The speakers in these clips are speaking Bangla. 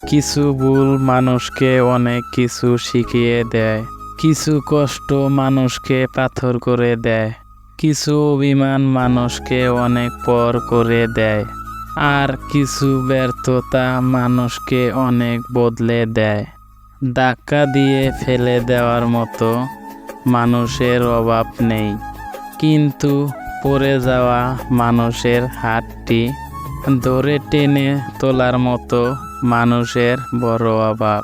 কিছু ভুল মানুষকে অনেক কিছু শিখিয়ে দেয়। কিছু কষ্ট মানুষকে পাথর করে দেয়। কিছু অভিমান মানুষকে অনেক পর করে দেয়। আর কিছু ব্যর্থতা মানুষকে অনেক বদলে দেয়। ধাক্কা দিয়ে ফেলে দেওয়ার মতো মানুষের অভাব নেই, কিন্তু পড়ে যাওয়া মানুষের হাতটি ধরে টেনে তোলার মতো মানুষের বড় অভাব।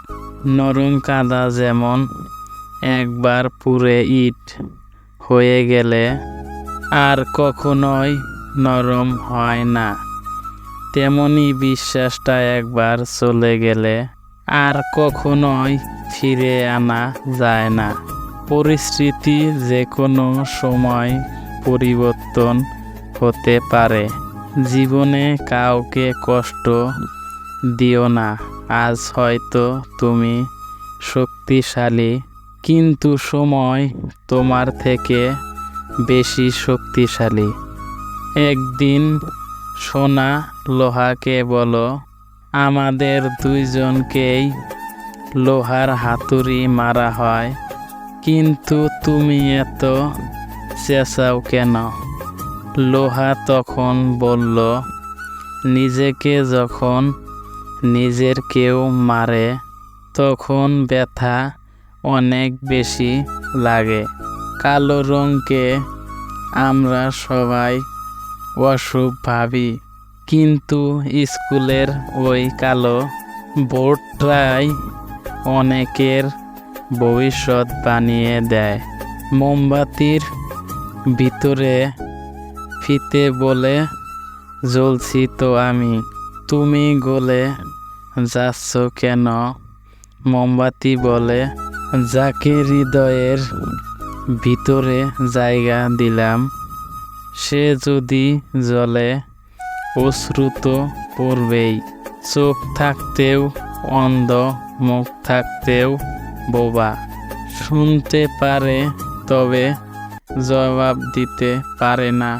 নরম কাদা যেমন একবার পুড়ে ইট হয়ে গেলে আর কখনোই নরম হয় না, তেমনি বিশ্বাসটা একবার চলে গেলে আর কখনোই ফিরে আনা যায় না। পরিস্থিতি যে কোনো সময় পরিবর্তন হতে পারে। জীবনে কাউকে কষ্ট দিও না। আজ হয়তো তুমি শক্তিশালী, কিন্তু সময় তোমার থেকে বেশি শক্তিশালী। একদিন সোনা লোহাকে বলো, আমাদের দুইজনকেই লোহার হাতুড়ি মারা হয়, কিন্তু তুমি এত চেঁচাও কেন? লোহা তখন বলল, নিজেকে যখন নিজের কেউ মারে তখন ব্যথা অনেক বেশি লাগে। কালো রঙকে আমরা সবাই অশুভ ভাবি, কিন্তু স্কুলের ওই কালো বোর্ডটাই অনেকের ভবিষ্যৎ বানিয়ে দেয়। মোমবাতির ভিতরে ফিতে বলে, জ্বলছি তো আমি, তুমি গলে যাচ্ছ কেন? মোমবাতি বলে, যাকে হৃদয়ের ভিতরে জায়গা দিলাম সে যদি জ্বলে অশ্রু তো পড়বেই। চোখ থাকতেও অন্ধ, মুখ থাকতেও বোবা। শুনতে পারে তবে জবাব দিতে পারে না।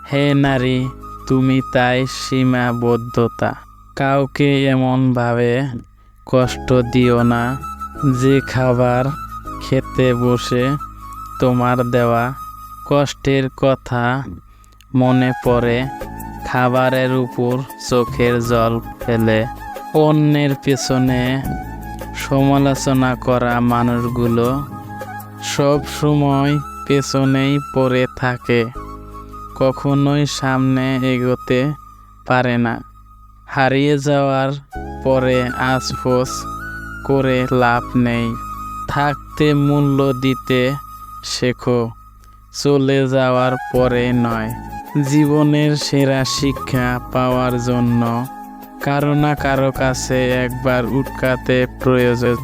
হে নারী, তুমি তাই সীমাবদ্ধতা। কাউকে এমনভাবে কষ্ট দিও না যে খাবার খেতে বসে তোমার দেওয়া কষ্টের কথা মনে পড়ে খাবারের উপর চোখের জল ফেলে। অন্যের পেছনে সমালোচনা করা মানুষগুলো সব সময় পেছনেই পড়ে থাকে, কখনোই সামনে এগোতে পারে না। হারিয়ে যাওয়ার পরে আফসোস করে লাভ নেই। থাকতে মূল্য দিতে শেখো, চলে যাওয়ার পরে নয়। জীবনের সেরা শিক্ষা পাওয়ার জন্য কারো না কারো কাছে একবার উটকাতে প্রয়োজন।